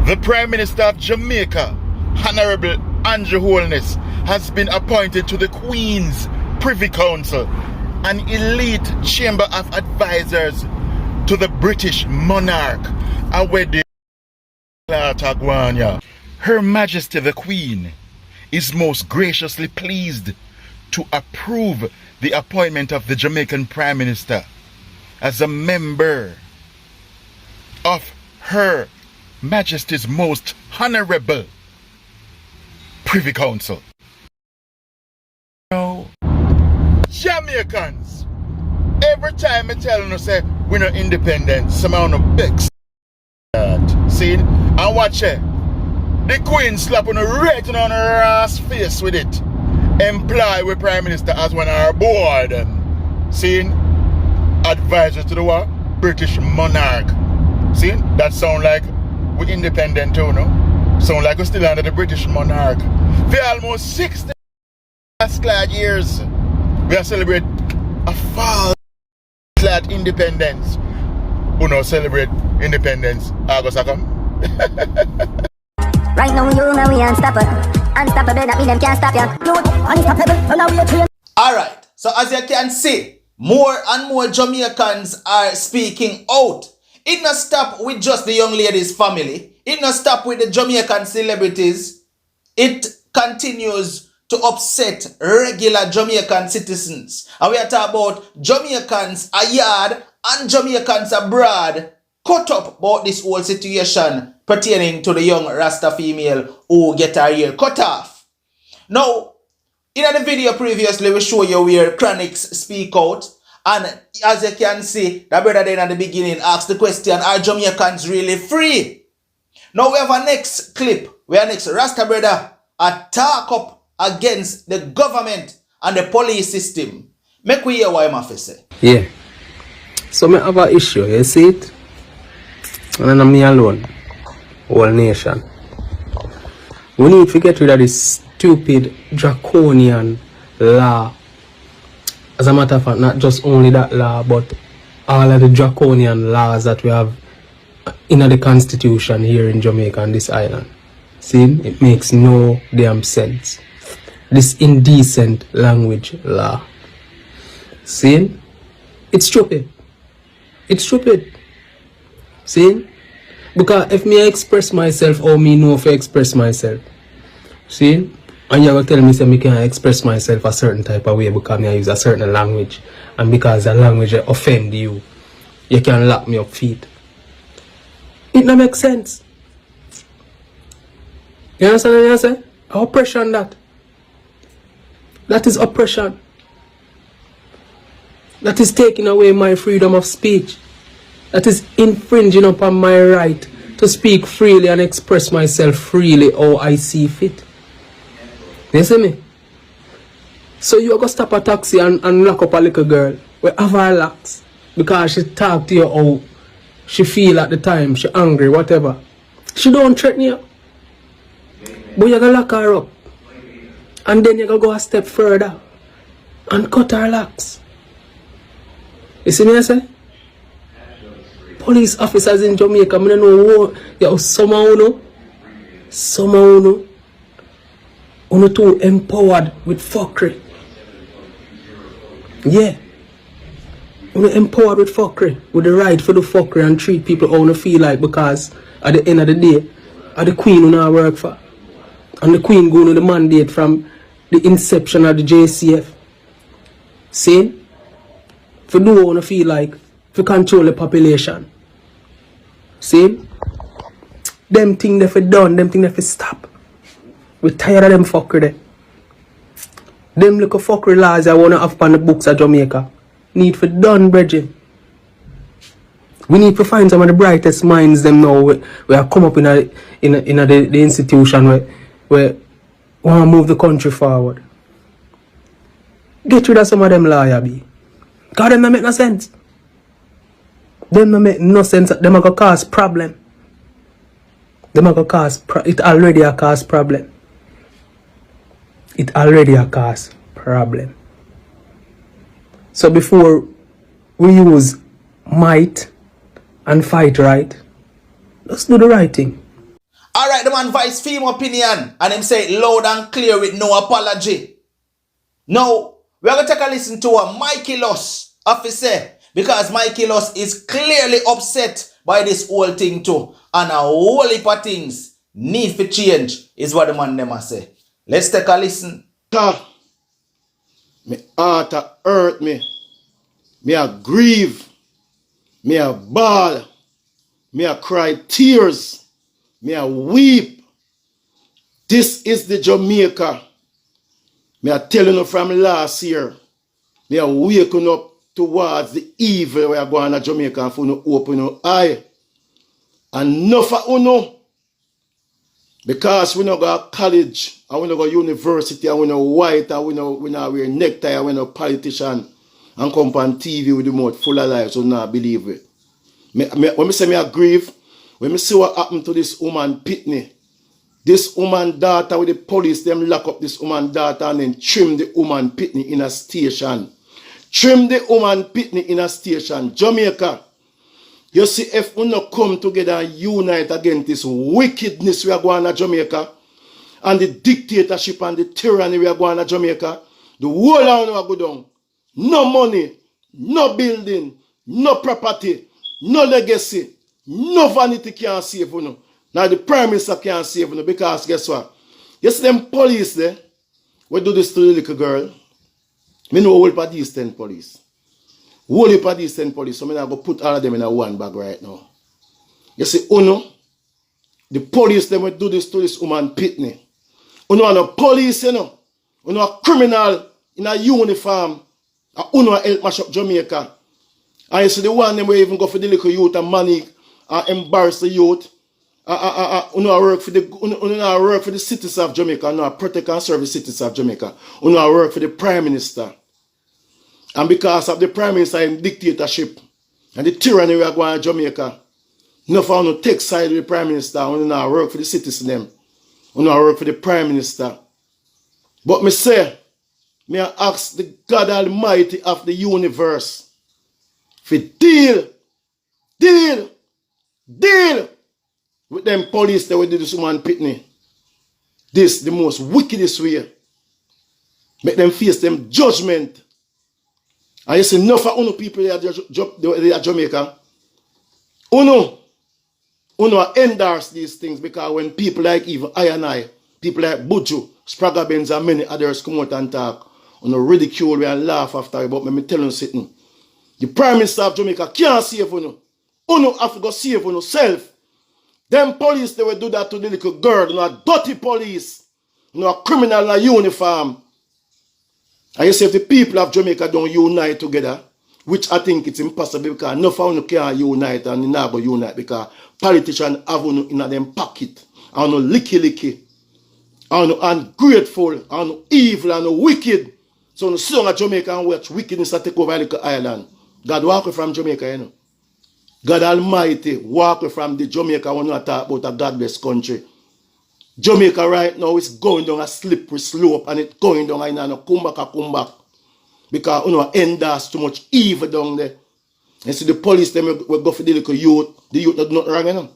The Prime Minister of Jamaica, Honorable Andrew Holness, has been appointed to the Queen's Privy Council, an elite chamber of advisors to the British monarch. Her Majesty the Queen is most graciously pleased to approve the appointment of the Jamaican Prime Minister as a member of Her Majesty's most honorable Privy Council. Now, Jamaicans, every time I tell you say we're not independent, somehow no bex. See, and watch it. The Queen slapping right on her ass face with it. Employ with Prime Minister as one of our board. See, advisor to the what? British monarch. See, that sound like we're independent too, no? Sound like we're still under the British monarch. For almost 60 last years, we are celebrate a false independence. We don't celebrate independence. August come. Right now you know we unstoppable. Unstoppable, that mean them can't stop ya. Unstoppable, now we are trained. Alright, so as you can see, more and more Jamaicans are speaking out. It not stop with just the young lady's family. It not stop with the Jamaican celebrities. It continues to upset regular Jamaican citizens. And we are talking about Jamaicans abroad and Jamaicans abroad cut up about this whole situation pertaining to the young Rasta female who get her hair cut off. Now, in the video previously, we show you where Chronics speak out. And as you can see, the brother then at the beginning asked the question, are Jamaicans really free? Now we have a next clip where next Rasta brother attack up against the government and the police system. Make we hear what I'm to say. Yeah. So I have an issue, you see it? And I'm me alone. Whole nation. We need to get rid of this stupid draconian law. As a matter of fact, not just only that law, but all of the draconian laws that we have in the constitution here in Jamaica and this island. See, it makes no damn sense. This indecent language law. See, it's stupid. It's stupid. See, because if me express myself, or me know if I express myself, see, and you're going to tell me that I can't express myself a certain type of way because I use a certain language. And because the language offend you, you can lock me up feet. It don't make sense. You understand what I'm saying? Oppression that. That is oppression. That is taking away my freedom of speech. That is infringing upon my right to speak freely and express myself freely how I see fit. You see me? So you go stop a taxi and lock up a little girl with have her locks because she talk to you how she feel at the time, she angry, whatever. She don't threaten you. But you gotta lock her up. And then you gotta go a step further and cut her locks. You see me I say? Police officers in Jamaica, I don't know what, somehow too empowered with fuckery. Yeah. Empowered with fuckery. With the right for the fuckery and treat people how they feel like because at the end of the day, are the Queen who I work for. And the Queen going to the mandate from the inception of the JCF. See? For do what they feel like, for control the population. See? Them things they for done, them things they for stop. We're tired of them fuckery there. Them little fuckery laws I wanna have on the books of Jamaica. Need for done, brethren. We need to find some of the brightest minds them now we are come up in the institution where wanna move the country forward. Get rid of some of them lawyer be. Cause them don't make no sense. Them don't make no sense. Them are gonna cause problem. Them are gonna cause it already a cause problem. It already a cause problem. So before we use might and fight right, let's do the right thing. like the man voice film opinion and him say it loud and clear with no apology. Now, we are going to take a listen to what Mikey Loss officer, because Mikey Loss is clearly upset by this whole thing too. And a whole heap of things need for change is what the man them say. Let's take a listen. Me heart a hurt me. Me a grieve. Me a bawl. Me a cry tears. Me a weep. This is the Jamaica. Me a telling you from last year. Me a waking up towards the evil we are going to Jamaica and for no open your eye. And no for uno. Because we no go to college, and we no go to university, and we no white, and we no wear necktie, and we no politician, and come on TV with the mouth full of lies, so not believe it. When me say me a grieve, when me see what happened to this woman Pitney, this woman daughter with the police, them lock up this woman daughter and then trim the woman Pitney in a station. Trim the woman Pitney in a station. Jamaica. You see, if we not come together and unite against this wickedness we are going to Jamaica, and the dictatorship and the tyranny we are going to Jamaica, the whole land will go down. No money, no building, no property, no legacy, no vanity can save you. Now the Prime Minister can't save you because guess what? You see them police there, we do this to the little girl. Me know all of these 10 police. Whole heap of these 10 police, so I'm going to put all of them in a one bag right now. You see, Uno, the police, them will do this to this woman Pitney. Uno are no police, you know. Uno a criminal in a uniform. And Uno help mash up Jamaica. And you see, the one them will even go for the little youth and money and embarrass the youth. Uno work for the citizens of Jamaica. Uno protect and serve the citizens of Jamaica. Uno work for the Prime Minister. And because of the Prime Minister in dictatorship and the tyranny we are going to Jamaica, no for no take side with the Prime Minister, we not work for the citizens them. We not work for the Prime Minister. But me say, me ask the God Almighty of the universe for deal with them police that we did this woman Pitney. This the most wickedest way. Make them face them judgment. And you see, enough for Uno people they are Jamaica. Uno endorse these things because when people like even I and I, people like Buju, Spraga Benz and many others come out and talk, Uno ridicule me and laugh after it, but me tell you something. The Prime Minister of Jamaica can't save Uno. Uno have to go save Uno self. Them police, they will do that to the little girl, a dirty police, a criminal in a uniform. And you see, if the people of Jamaica don't unite together, which I think it's impossible because no one can unite and not go unite because politicians have one in them pocket and no licky, and ungrateful, and evil, and wicked. So no song of Jamaica and watch wickedness that take over the island. God walk from Jamaica, you know. God Almighty walk from the Jamaica when we talk about a godless country. Jamaica right now is going down a slippery slope and it's going down and come back. Because you know endorse too much evil down there. And see the police them will go for the little youth. The youth not nothing wrong, you know.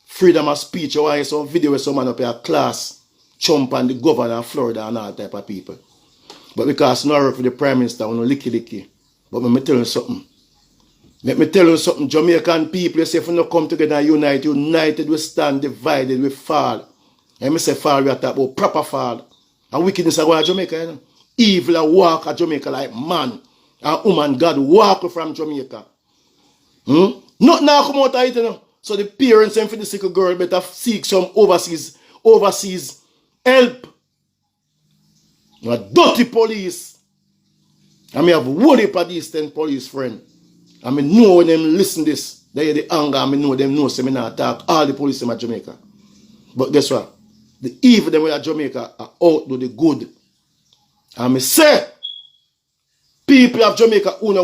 Freedom of speech, or some video where someone up here class chump on the governor of Florida and all type of people. But because no work for the Prime Minister, we no licky. But let me tell you something. Jamaican people, you say if we not come together and unite, united we stand, divided we fall. And me say fall, we are talking about proper fall. And wickedness are going to Jamaica, you know. Evil are walk at Jamaica like man. And woman, God walk from Jamaica. Not now come out of it, you know. So the parents and for the sick girl better seek some overseas help. A dirty police. And me have worry for these 10 police friends. And me know when them listen this, they hear the anger, and me know them know, so me not talk all the police in Jamaica. But guess what? The evil them in Jamaica are outdo the good. And me say, people of Jamaica who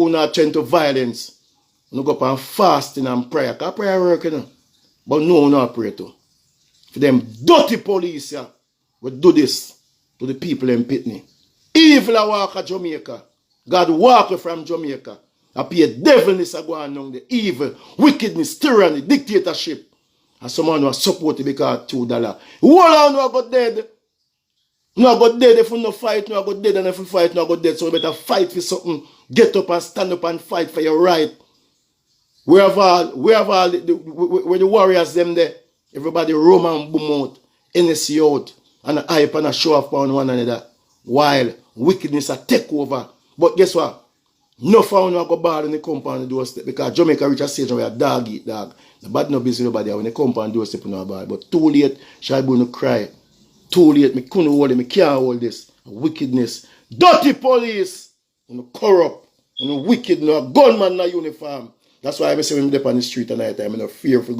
not turn to violence, who go up and fasting and prayer. Because prayer work, you know. But no, not pray to. For them dirty police, yeah, will do this to the people in Pitney. Evil a walk at Jamaica. God walk from Jamaica. Appear devilness a go on the evil, wickedness, tyranny, dictatorship. And someone who support it because $2. Hold on, no got dead. No got dead if you no fight, no got dead, and if you fight, no got dead. So you better fight for something. Get up and stand up and fight for your right. We have all the warriors them there. Everybody roam and boom out, NSC out, and a hype and a show off on one another. While wickedness a take over. But guess what? No found no go bad in the compound doorstep because Jamaica reach a stage where a dog eat dog. The bad no business nobody when the compound doorstep no bad. But too late, shall no cry. Too late, me couldn't hold it, me can't hold this. Wickedness. Dirty police. You corrupt. You wicked, no gunman in uniform. That's why I say when I'm on the street at night, I'm not fear for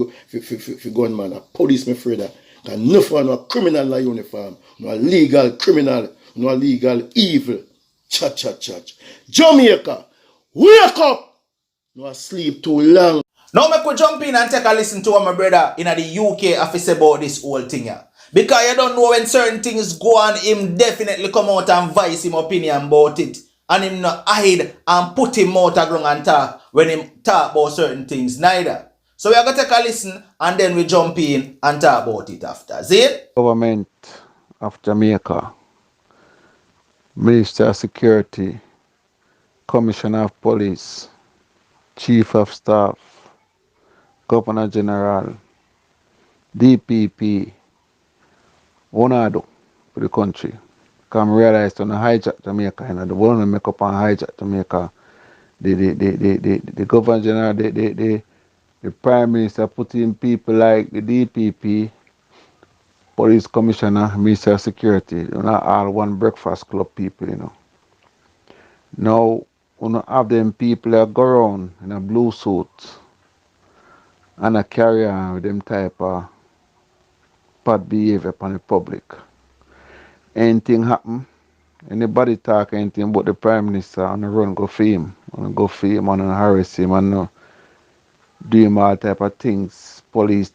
gunman. A police me afraid of. Because no one no criminal in uniform. No legal criminal. No legal evil. Cha. Jamaica, wake up! No sleep too long. Now make we jump in and take a listen to what my brother in the UK have to say about this whole thing here. Because you don't know when certain things go on, him definitely come out and voice him opinion about it. And him not hide and put him out of ground and talk when him talk about certain things neither. So we are going to take a listen and then we jump in and talk about it after. See it? Government of Jamaica, Minister of Security, Commissioner of Police, Chief of Staff, Governor General, DPP, Onado for the country. Come realize to hijack Jamaica and the one make up and hijack Jamaica. The Governor General, the Prime Minister put in people like the DPP, Police Commissioner, Minister of Security. You know, all one breakfast club people, you know. Now, we don't have them people that go around in a blue suit and a carry on with them type of bad behavior upon the public. Anything happen, anybody talk anything about the Prime Minister on the run go for him, and harass him and do him all type of things. Police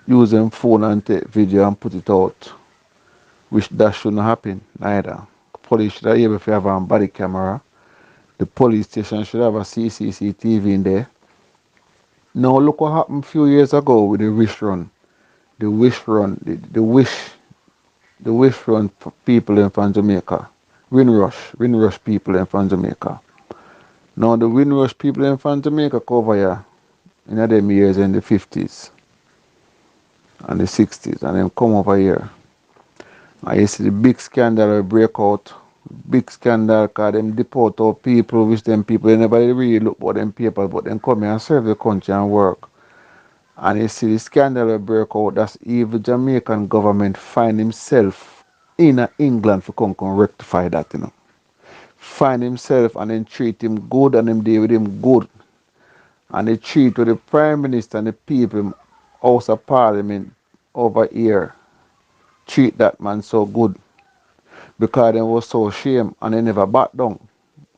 use them phone and take video and put it out, which that shouldn't happen neither. Police should have able to have a body camera. The police station should have a CCTV in there. Now look what happened a few years ago with the wish run. The wish run for people in from Jamaica. Windrush people in from Jamaica. Now the Windrush people in from Jamaica cover here in them years in the 50s and the 60s and then come over here. And you see the big scandal will break out. Big scandal because them deport out people, which them people they never really look for them people, but then come here and serve the country and work. And you see the scandal will break out, that's even Jamaican government find himself in England for come rectify that, you know. Find himself and then treat him good and them deal with him good. And they treat with the Prime Minister and the people, House of Parliament over here, treat that man so good. Because they was so ashamed and they never back down.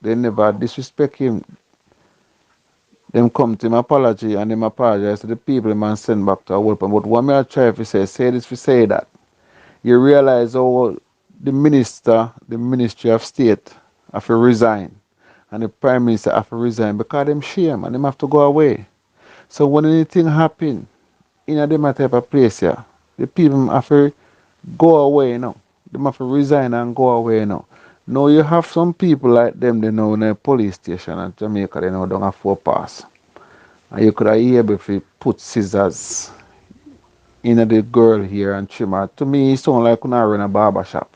They never disrespect him. Them come to him apology and them apologize to the people the man send back to a world. But what I try to say this to say that. You realize how the Ministry of State have to resign. And the Prime Minister have to resign because them shame and them have to go away. So when anything happen in a them type of place here, the people have to go away, you know. They have to resign and go away, you know. Now you have some people like them, they know in the police station in Jamaica, they know don't have 4 pass. And you could have able to put scissors in the girl here and trim her. To me, it sounds like when I run a barber shop.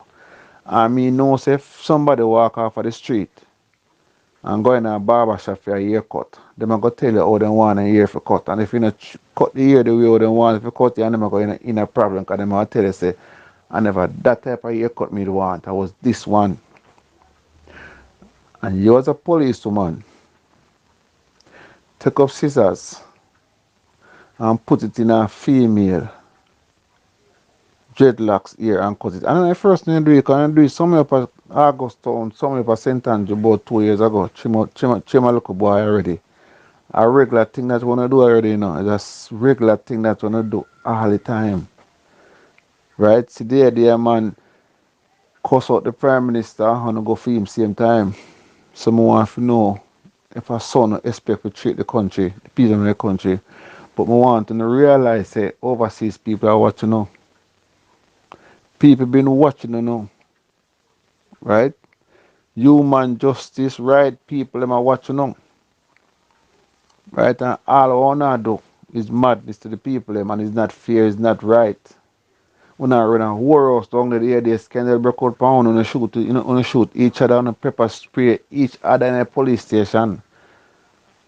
I mean, no, say if somebody walk off of the street and go in a barber shop for a haircut, they might go tell you how they want a hair for cut. And if you not cut the hair the way they want for cut, you never go in a problem because they might tell you, say, I never that type of haircut me want. I was this one. And you as a policewoman, take up scissors and put it in a female dreadlocks here and cut it. And the first thing I do, you can do it somewhere up at Augustown, somewhere up at St. Andrew about 2 years ago. Chima look boy already. A regular thing that you want to do already, you know. It's a regular thing that you want to do all the time. Right? See there, man, cuss out the Prime Minister and go for him same time. Someone want to know if a son expect to treat the country, the people in the country, But I want to realize that overseas people are watching now. People been watching now, right? Human justice, right? People them are watching now. Right? And all I wanna do is madness to the people them, and it's not fair, it's not right. When I run a war house down there, they scandal break out pound on shoot, on shoot each other on a pepper spray each other in a police station.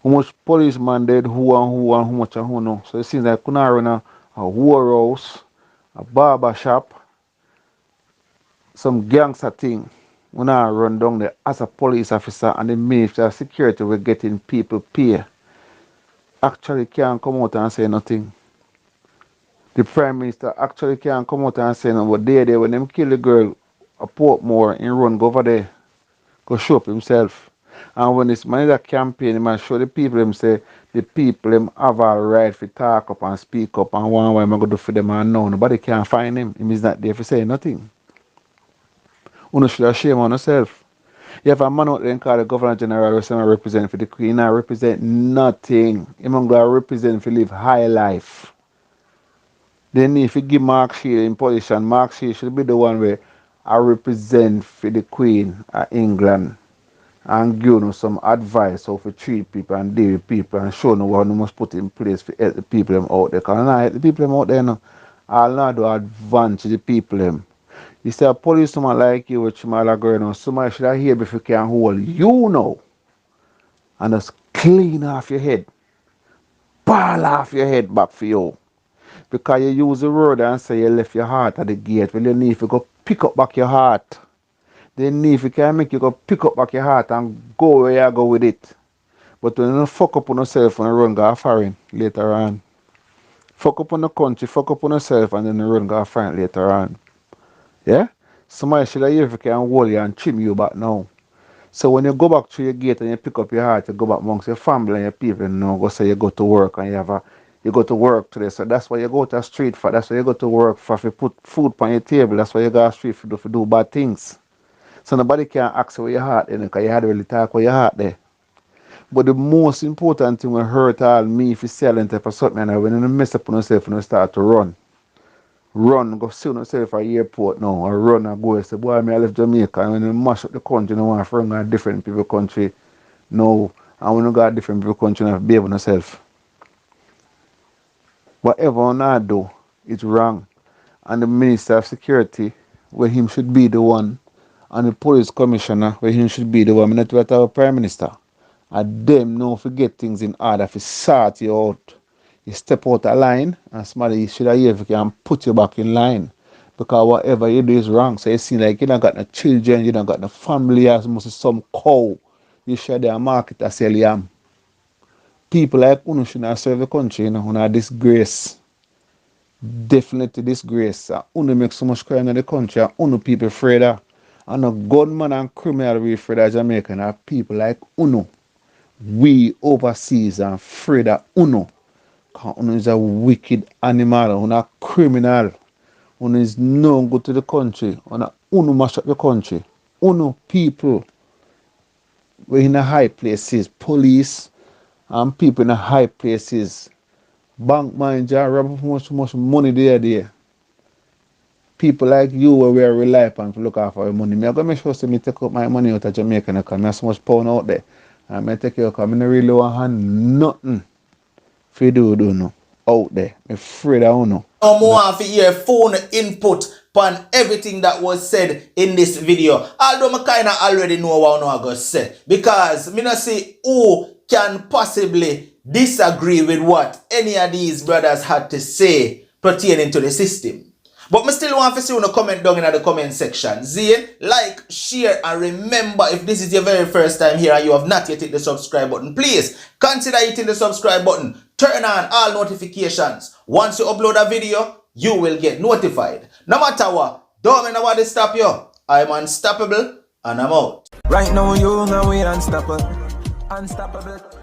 How much policeman dead, who and who and how much and who no. So it seems like when I run a war house, a barber shop, some gangster thing. When I run down there as a police officer and the Minister of Security were getting people pay. Actually can't come out and say nothing. The Prime Minister actually can't come out and say nothing. But they when them kill the girl a Portmore in run go over there, go show up himself. And when it's money that campaign, he must show the people them say the people them have a right to talk up and speak up and one way I'm going to do for them and no, nobody can find him. He is not there for say nothing. You should have shame on yourself. You have a man out there called the Governor General who say I represent for the Queen. I represent nothing. He's going to represent for live high life. Then if you give Mark Shield in position, Mark Shield should be the one where I represent for the Queen of England and give you some advice how to treat people and deal with people and show you what you must put in place to help the people them out there. Because I help the people them out there now. I'll not do advance to the people them. You say a police someone like you with Chimala girl now, somebody should have hear before you can hold you now and just clean off your head. Ball off your head back for you. Because you use the word and say you left your heart at the gate. Well, you need to go pick up back your heart. Then if you can make you go pick up back your heart and go where you go with it. But when you fuck up on yourself and you run go foreign later on. Fuck up on the country, fuck up on yourself and then you run go foreign later on. Yeah? Somebody should have if you can hold you and trim you back now. So when you go back to your gate and you pick up your heart, you go back amongst your family and your people, you know, go say you go to work and you go to work today. So that's why you go to a street for. That's why you go to work for to put food on your table. That's why you go to a street for to do bad things. So nobody can ask where your heart is because you had to really talk where your heart there. But the most important thing will hurt all me if you silent for something and when you mess up on yourself and you start to run. Run, go see yourself at the airport now, or run and go and say, boy, I left Jamaica, and when you mash up the country, you want to run a different people country. No, and when you got different people country, you have to behave on yourself. Whatever you not do, it's wrong. And the Minister of Security, where him should be the one, and the Police Commissioner, where him should be the one, not what our Prime Minister. And them know if you get things in order, if you sort you out. You step out of line and somebody should have hear if you can put you back in line. Because whatever you do is wrong. So you seem like you don't got no children, you don't got no family, as much as some cow. You should have a market to sell yam. People like Uno should not serve the country, you know, Uno disgrace. Definitely disgrace. Uno make so much crime in the country and Uno people afraid of. And a gunman and criminal we afraid of Jamaica and people like Uno. We overseas are afraid of Uno. Uno is a wicked animal, Uno a criminal. Uno is no good to the country. Uno mash up the country. Uno people we're in the high places, police and people in the high places. Bank manager, rob much money there. People like you where we rely upon to look after our money. I'm going to make sure me take up my money out of Jamaica because I have so much pound out there. I'm going to take care of it because I don't really want nothing. If you do no out there, I'm afraid I don't know. No more for your phone input on everything that was said in this video. Although I kind of already know what I'm going to say. Because I don't see who can possibly disagree with what any of these brothers had to say pertaining to the system. But I still want to see you comment down in the comment section. Like, share, and remember, if this is your very first time here and you have not yet hit the subscribe button, please consider hitting the subscribe button. Turn on all notifications. Once you upload a video, you will get notified. No matter what, don't let nobody stop you. I'm unstoppable and I'm out. Right now you know we unstoppable. Unstoppable.